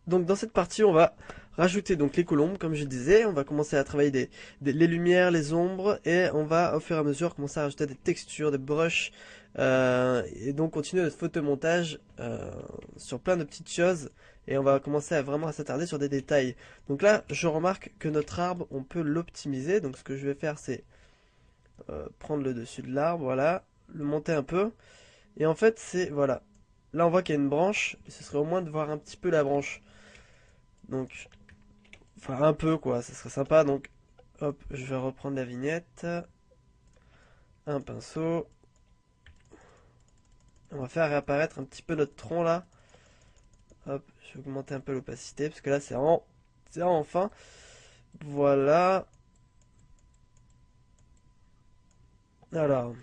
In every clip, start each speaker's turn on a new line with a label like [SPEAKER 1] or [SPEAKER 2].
[SPEAKER 1] Donc dans cette partie, on va rajouter donc les colombes, comme je disais. On va commencer à travailler les lumières, les ombres, et on va au fur et à mesure commencer à rajouter des textures, des brushes, et donc continuer notre photomontage sur plein de petites choses. Et on va commencer à vraiment s'attarder sur des détails. Donc là, je remarque que notre arbre, on peut l'optimiser. Donc ce que je vais faire, c'est prendre le dessus de l'arbre, voilà, le monter un peu. Et en fait, c'est, voilà. Là, on voit qu'il y a une branche, et ce serait au moins de voir un petit peu la branche. Donc, enfin, un peu, quoi, ça serait sympa. Donc, hop, je vais reprendre la vignette. Un pinceau. On va faire réapparaître un petit peu notre tronc, là. Hop, je vais augmenter un peu l'opacité, parce que là, c'est vraiment fin. Voilà. Alors,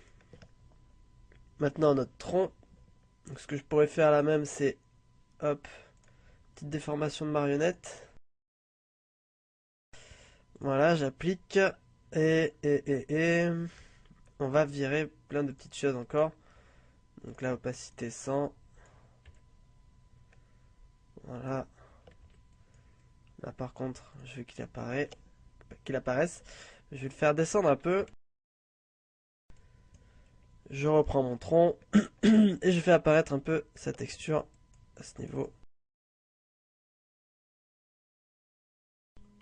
[SPEAKER 1] maintenant, notre tronc. Donc, ce que je pourrais faire là même, c'est, hop, petite déformation de marionnette. Voilà, j'applique. Et on va virer plein de petites choses encore. Donc là, opacité 100. Voilà. Là, par contre, je veux qu'il apparaisse. Je vais le faire descendre un peu. Je reprends mon tronc. Et je fais apparaître un peu sa texture à ce niveau.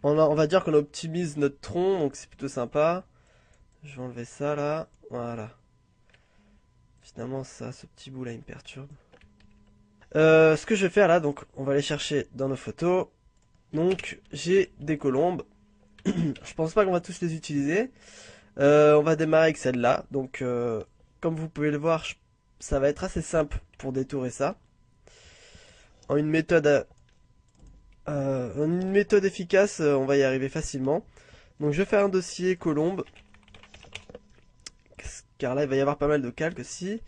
[SPEAKER 1] On va dire qu'on optimise notre tronc, donc c'est plutôt sympa. Je vais enlever ça là. Voilà. Finalement, ça, ce petit bout là, il me perturbe. Ce que je vais faire là, donc on va aller chercher dans nos photos. Donc j'ai des colombes. Je pense pas qu'on va tous les utiliser. On va démarrer avec celle-là. Donc comme vous pouvez le voir, ça va être assez simple pour détourer ça. En une méthode, efficace, on va y arriver facilement. Donc je vais faire un dossier colombe. Car là il va y avoir pas mal de calques aussi.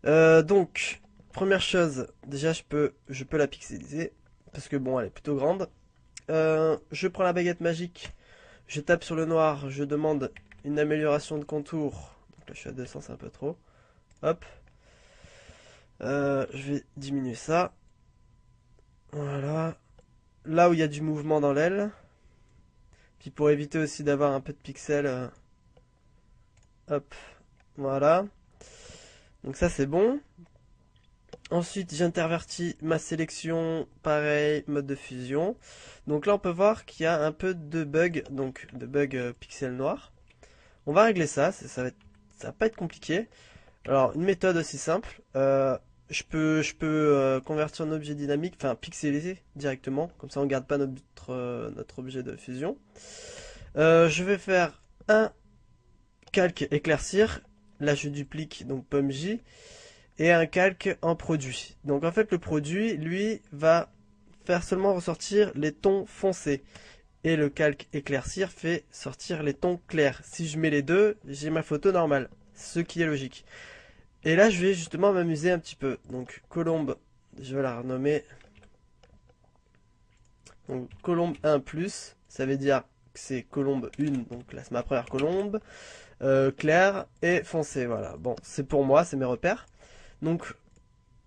[SPEAKER 1] Donc, première chose, déjà je peux la pixeliser. Parce que bon, elle est plutôt grande. Je prends la baguette magique. Je tape sur le noir, je demande une amélioration de contour. Donc là je suis à 200, c'est un peu trop. Hop. Je vais diminuer ça. Voilà. Là où il y a du mouvement dans l'aile. Puis pour éviter aussi d'avoir un peu de pixels. Hop. Voilà. Donc ça c'est bon. Ensuite j'intervertis ma sélection. Pareil, mode de fusion. Donc là on peut voir qu'il y a un peu de bug. Donc de bug pixel noir. On va régler ça. Ça va pas être compliqué. Alors, une méthode aussi simple, je peux convertir un objet dynamique, enfin pixeliser directement, comme ça on garde pas notre objet de fusion. Je vais faire un calque éclaircir, là je duplique donc pomme J, et un calque en produit. Donc en fait le produit, lui, va faire seulement ressortir les tons foncés. Et le calque éclaircir fait sortir les tons clairs. Si je mets les deux, j'ai ma photo normale, ce qui est logique. Et là, je vais justement m'amuser un petit peu. Donc, colombe, je vais la renommer. Donc, colombe 1 plus, ça veut dire que c'est colombe 1, donc là, c'est ma première colombe. Claire et foncée, voilà. Bon, c'est pour moi, c'est mes repères. Donc,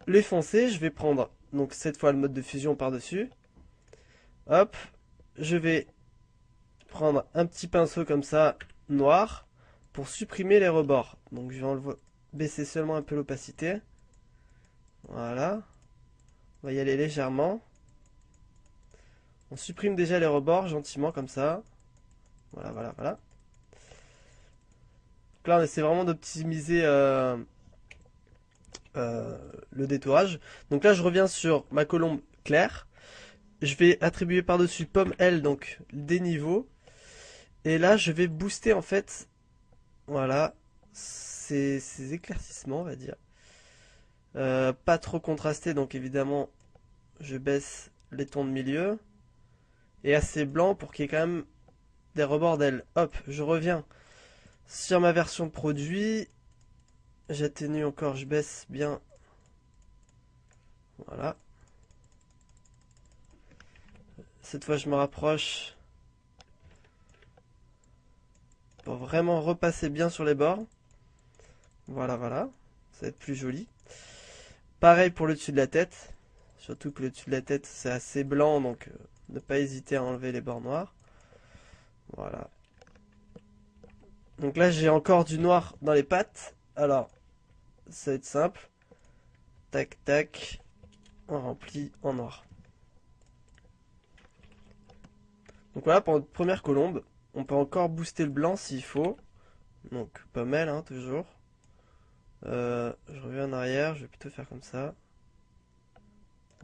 [SPEAKER 1] les foncés, je vais prendre, donc cette fois, le mode de fusion par-dessus. Hop, je vais prendre un petit pinceau comme ça, noir, pour supprimer les rebords. Donc, je vais baisser seulement un peu l'opacité. Voilà. On va y aller légèrement. On supprime déjà les rebords gentiment comme ça. Voilà, voilà, voilà. Donc là, on essaie vraiment d'optimiser le détourage. Donc là, je reviens sur ma colombe claire. Je vais attribuer par-dessus pomme L, donc des niveaux. Et là, je vais booster en fait, voilà, ces éclaircissements, on va dire. Pas trop contrasté, donc évidemment, je baisse les tons de milieu. Et assez blanc pour qu'il y ait quand même des rebords d'L. Hop, je reviens sur ma version de produit. J'atténue encore, je baisse bien. Voilà. Cette fois, je me rapproche pour vraiment repasser bien sur les bords. Voilà, voilà. Ça va être plus joli. Pareil pour le dessus de la tête. Surtout que le dessus de la tête c'est assez blanc, donc ne pas hésiter à enlever les bords noirs. Voilà. Donc là j'ai encore du noir dans les pattes. Alors, ça va être simple. Tac tac, on remplit en noir. Donc voilà pour notre première colombe. On peut encore booster le blanc s'il faut. Donc pas mal hein, toujours. Je reviens en arrière, je vais plutôt faire comme ça.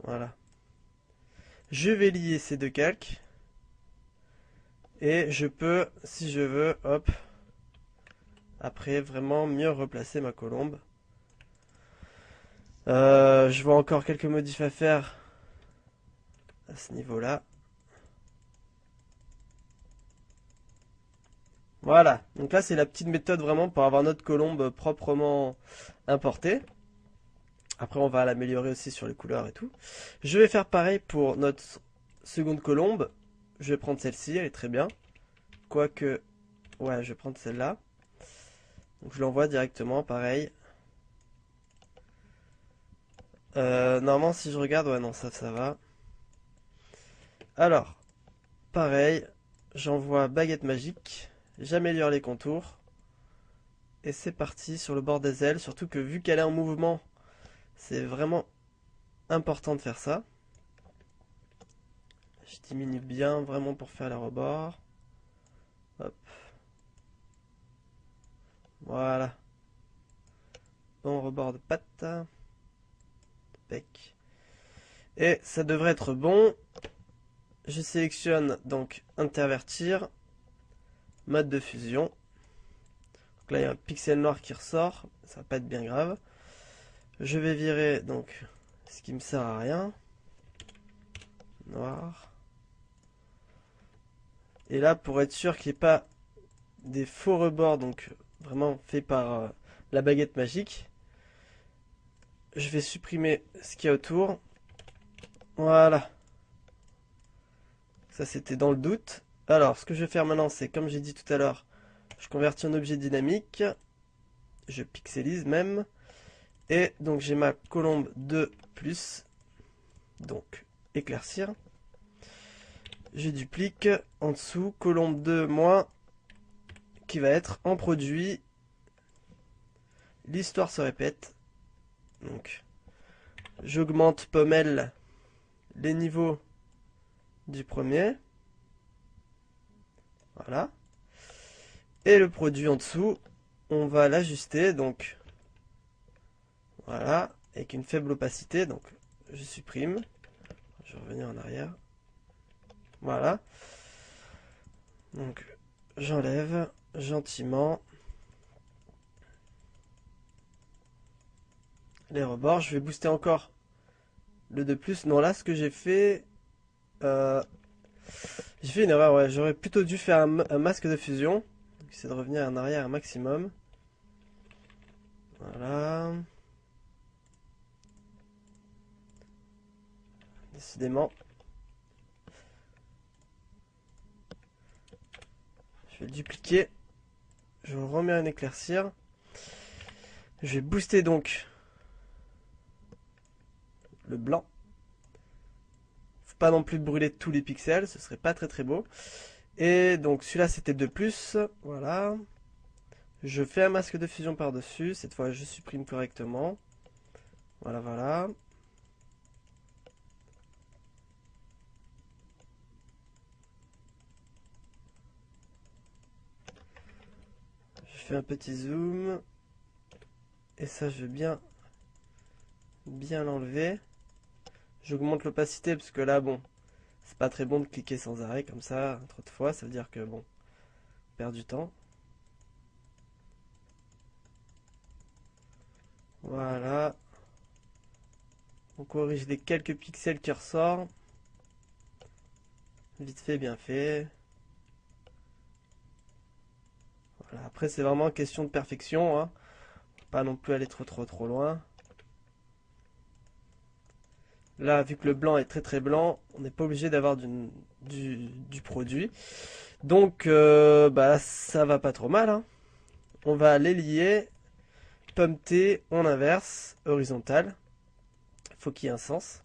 [SPEAKER 1] Voilà. Je vais lier ces deux calques. Et je peux, si je veux, hop, après vraiment mieux replacer ma colombe. Je vois encore quelques modifs à faire à ce niveau-là. Voilà, donc là c'est la petite méthode vraiment pour avoir notre colombe proprement importée. Après on va l'améliorer aussi sur les couleurs et tout. Je vais faire pareil pour notre seconde colombe. Je vais prendre celle-ci, elle est très bien. Quoique, ouais, je vais prendre celle-là. Donc je l'envoie directement, pareil. Normalement si je regarde, ouais non ça va. Alors, pareil, j'envoie baguette magique. J'améliore les contours. Et c'est parti sur le bord des ailes. Surtout que vu qu'elle est en mouvement, c'est vraiment important de faire ça. Je diminue bien vraiment pour faire les rebords. Hop. Voilà. Bon rebord de patte. Pec. Et ça devrait être bon. Je sélectionne donc intervertir. Mode de fusion. Donc là il y a un pixel noir qui ressort. Ça va pas être bien grave. Je vais virer donc ce qui me sert à rien. Noir. Et là pour être sûr qu'il n'y ait pas des faux rebords, donc vraiment fait par la baguette magique, je vais supprimer ce qu'il y a autour. Voilà. Ça c'était dans le doute. Alors ce que je vais faire maintenant c'est comme j'ai dit tout à l'heure, je convertis en objet dynamique. Je pixelise même. Et donc j'ai ma colombe 2 plus. Donc éclaircir. Je duplique en dessous colombe 2 moins qui va être en produit. L'histoire se répète. Donc j'augmente pommelle les niveaux du premier. Voilà. Et le produit en dessous, on va l'ajuster. Donc voilà. Avec une faible opacité. Donc je supprime. Je vais revenir en arrière. Voilà. Donc j'enlève gentiment les rebords. Je vais booster encore le 2+. Non, là ce que j'ai fait... j'ai fait une erreur, ouais. J'aurais plutôt dû faire un masque de fusion. C'est de revenir en arrière un maximum. Voilà. Décidément. Je vais le dupliquer. Je remets un éclaircir. Je vais booster donc le blanc. Faut pas non plus brûler tous les pixels, ce serait pas très très beau. Et donc celui-là c'était 2+, voilà. Je fais un masque de fusion par-dessus, cette fois je supprime correctement. Voilà, voilà. Je fais un petit zoom. Et ça je vais bien l'enlever. J'augmente l'opacité parce que là bon, c'est pas très bon de cliquer sans arrêt comme ça, trop de fois, ça veut dire que bon, on perd du temps. Voilà. On corrige les quelques pixels qui ressortent. Vite fait, bien fait. Voilà. Après c'est vraiment question de perfection, hein. Pas non plus aller trop loin. Là, vu que le blanc est très blanc, on n'est pas obligé d'avoir du produit. Donc, bah, ça va pas trop mal, hein. On va les lier. Pomme T, on inverse, horizontal. Faut qu'il y ait un sens.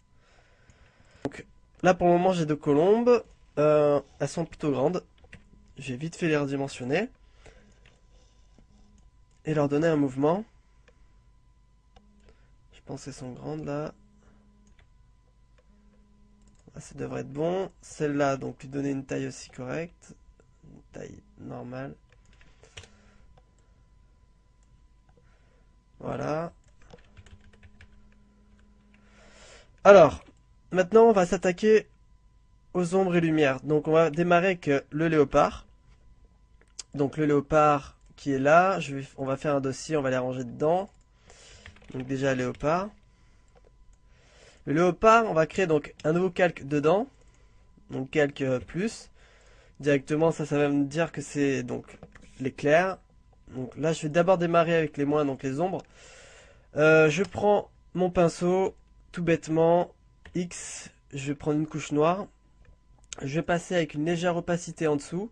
[SPEAKER 1] Donc là pour le moment j'ai deux colombes. Elles sont plutôt grandes. J'ai vite fait les redimensionner. Et leur donner un mouvement. Je pense qu'elles sont grandes là. Ah, ça devrait être bon. Celle-là, donc lui donner une taille aussi correcte. Une taille normale. Voilà. Alors, maintenant on va s'attaquer aux ombres et lumières. Donc on va démarrer avec le léopard. Donc le léopard qui est là, on va faire un dossier, on va les ranger dedans. Donc déjà léopard. Le léopard, on va créer donc un nouveau calque dedans. Donc calque plus. Directement, ça va me dire que c'est donc les clairs. Donc là, je vais d'abord démarrer avec les moins, donc les ombres. Je prends mon pinceau, tout bêtement, X, je vais prendre une couche noire. Je vais passer avec une légère opacité en dessous.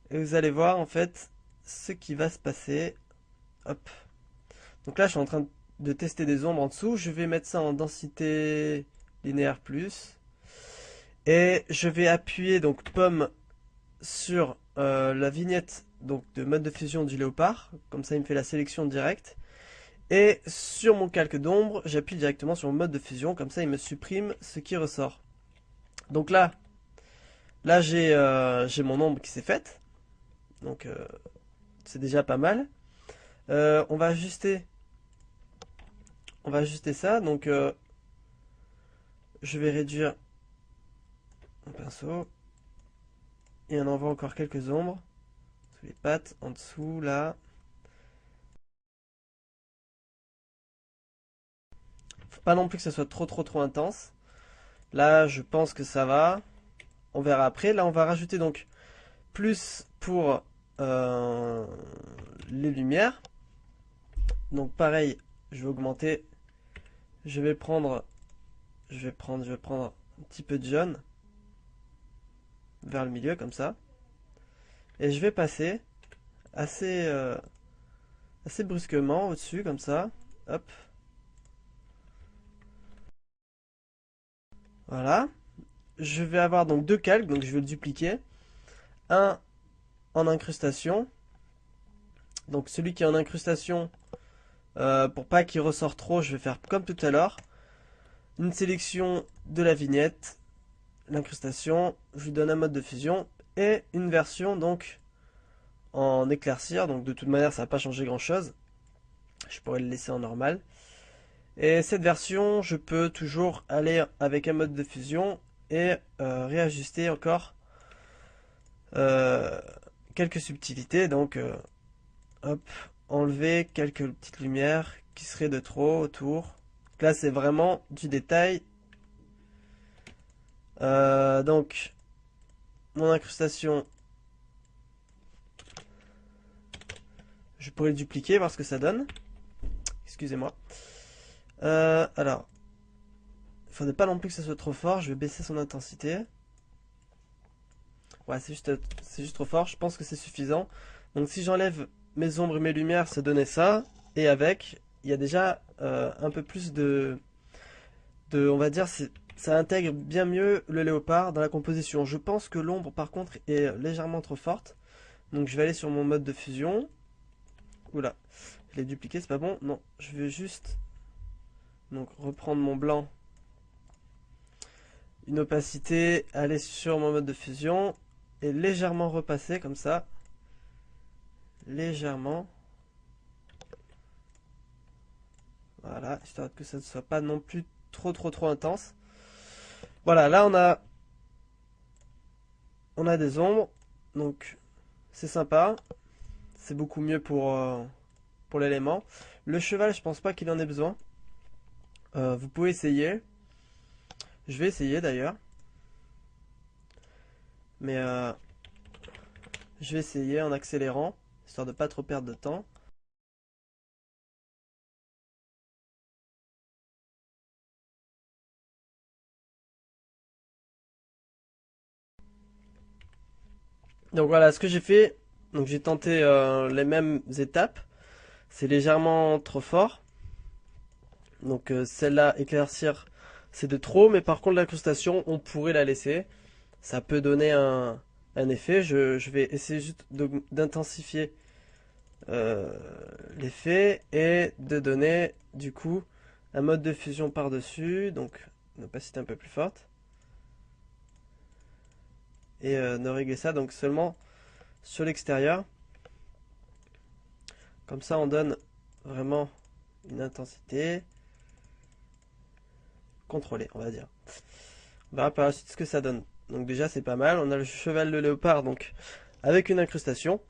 [SPEAKER 1] Et vous allez voir en fait ce qui va se passer. Hop. Donc là, je suis en train de tester des ombres en dessous. Je vais mettre ça en densité linéaire plus. Et je vais appuyer donc pomme sur la vignette donc de mode de fusion du léopard. Comme ça, il me fait la sélection directe. Et sur mon calque d'ombre, j'appuie directement sur le mode de fusion. Comme ça, il me supprime ce qui ressort. Donc là j'ai mon ombre qui s'est faite. Donc c'est déjà pas mal. On va ajuster ça. Donc je vais réduire mon pinceau. Et on envoie encore quelques ombres. Sous les pattes, en dessous, là. Faut pas non plus que ça soit trop intense. Là, je pense que ça va. On verra après. Là, on va rajouter donc plus pour les lumières. Donc pareil, je vais augmenter. Je vais prendre un petit peu de jaune vers le milieu comme ça. Et je vais passer assez brusquement au-dessus comme ça. Hop. Voilà. Je vais avoir donc deux calques, donc je vais le dupliquer. Un en incrustation. Donc celui qui est en incrustation, pour pas qu'il ressort trop, je vais faire comme tout à l'heure. Une sélection de la vignette, l'incrustation, je lui donne un mode de fusion et une version donc en éclaircir. Donc de toute manière ça va pas changer grand chose. Je pourrais le laisser en normal. Et cette version, je peux toujours aller avec un mode de fusion et réajuster encore quelques subtilités. Donc hop, enlever quelques petites lumières qui seraient de trop autour. Donc là c'est vraiment du détail. Donc mon incrustation, je pourrais le dupliquer, voir ce que ça donne. Excusez-moi. Alors, il faudrait pas non plus que ça soit trop fort. Je vais baisser son intensité. Ouais, c'est juste trop fort. Je pense que c'est suffisant. Donc si j'enlève mes ombres et mes lumières, ça donnait ça. Et avec, il y a déjà un peu plus on va dire, ça intègre bien mieux le léopard dans la composition. Je pense que l'ombre, par contre, est légèrement trop forte. Donc je vais aller sur mon mode de fusion. Oula, je l'ai dupliqué, c'est pas bon. Non, je vais juste donc reprendre mon blanc. Une opacité, aller sur mon mode de fusion et légèrement repasser comme ça. Légèrement. Voilà, histoire que ça ne soit pas non plus trop intense. Voilà, là on a des ombres, donc c'est sympa. C'est beaucoup mieux pour l'élément. Le cheval, je pense pas qu'il en ait besoin. Vous pouvez essayer. Je vais essayer d'ailleurs. Mais je vais essayer en accélérant, histoire de pas trop perdre de temps. Donc voilà ce que j'ai fait. Donc j'ai tenté les mêmes étapes. C'est légèrement trop fort. Donc celle-là, éclaircir, c'est de trop, mais par contre l'incrustation, on pourrait la laisser. Ça peut donner un effet. Je vais essayer juste d'intensifier l'effet et de donner du coup un mode de fusion par-dessus, donc une opacité un peu plus forte. Et de régler ça donc seulement sur l'extérieur. Comme ça on donne vraiment une intensité contrôlée, on va dire. On verra par la suite ce que ça donne. Donc déjà c'est pas mal, on a le cheval de léopard donc avec une incrustation.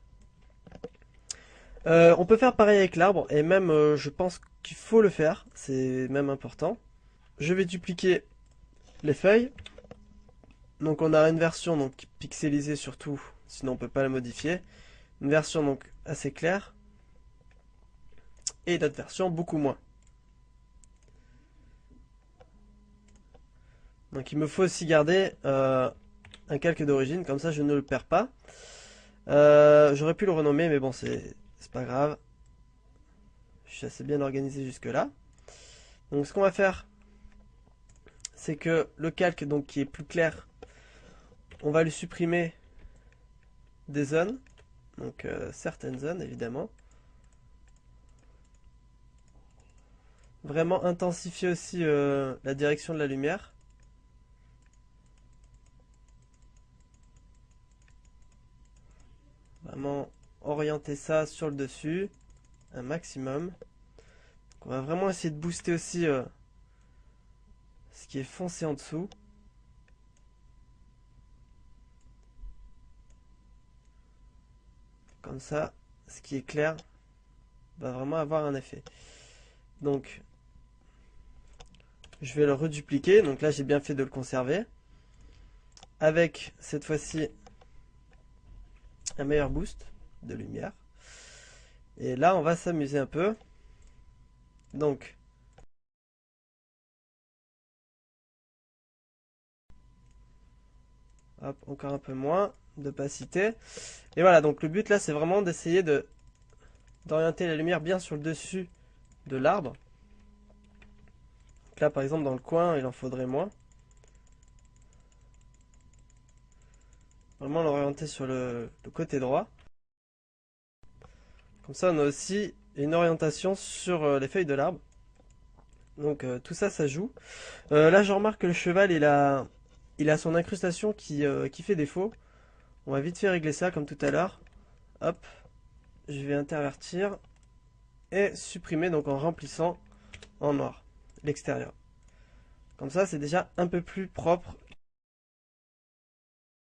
[SPEAKER 1] On peut faire pareil avec l'arbre et même je pense qu'il faut le faire, c'est même important. Je vais dupliquer les feuilles. Donc on a une version donc pixelisée surtout, sinon on peut pas la modifier. Une version donc assez claire et d'autres versions beaucoup moins. Donc il me faut aussi garder un calque d'origine, comme ça je ne le perds pas. J'aurais pu le renommer, mais bon c'est pas grave. Je suis assez bien organisé jusque là. Donc ce qu'on va faire, c'est que le calque donc qui est plus clair, on va lui supprimer des zones, donc certaines zones évidemment. Vraiment intensifier aussi la direction de la lumière. Vraiment orienter ça sur le dessus un maximum. Donc on va vraiment essayer de booster aussi ce qui est foncé en dessous. Comme ça, ce qui est clair va vraiment avoir un effet. Donc, je vais le redupliquer. Donc là, j'ai bien fait de le conserver. Avec, cette fois-ci, un meilleur boost de lumière. Et là, on va s'amuser un peu. Donc, hop, encore un peu moins d'opacité. Et voilà, donc le but là, c'est vraiment d'essayer d'orienter la lumière bien sur le dessus de l'arbre. Là, par exemple, dans le coin, il en faudrait moins. Vraiment l'orienter sur le côté droit. Comme ça, on a aussi une orientation sur les feuilles de l'arbre. Donc tout ça, ça joue. Là, je remarque que le cheval, il a son incrustation qui fait défaut. On va vite fait régler ça comme tout à l'heure. Hop, je vais intervertir et supprimer donc en remplissant en noir l'extérieur. Comme ça, c'est déjà un peu plus propre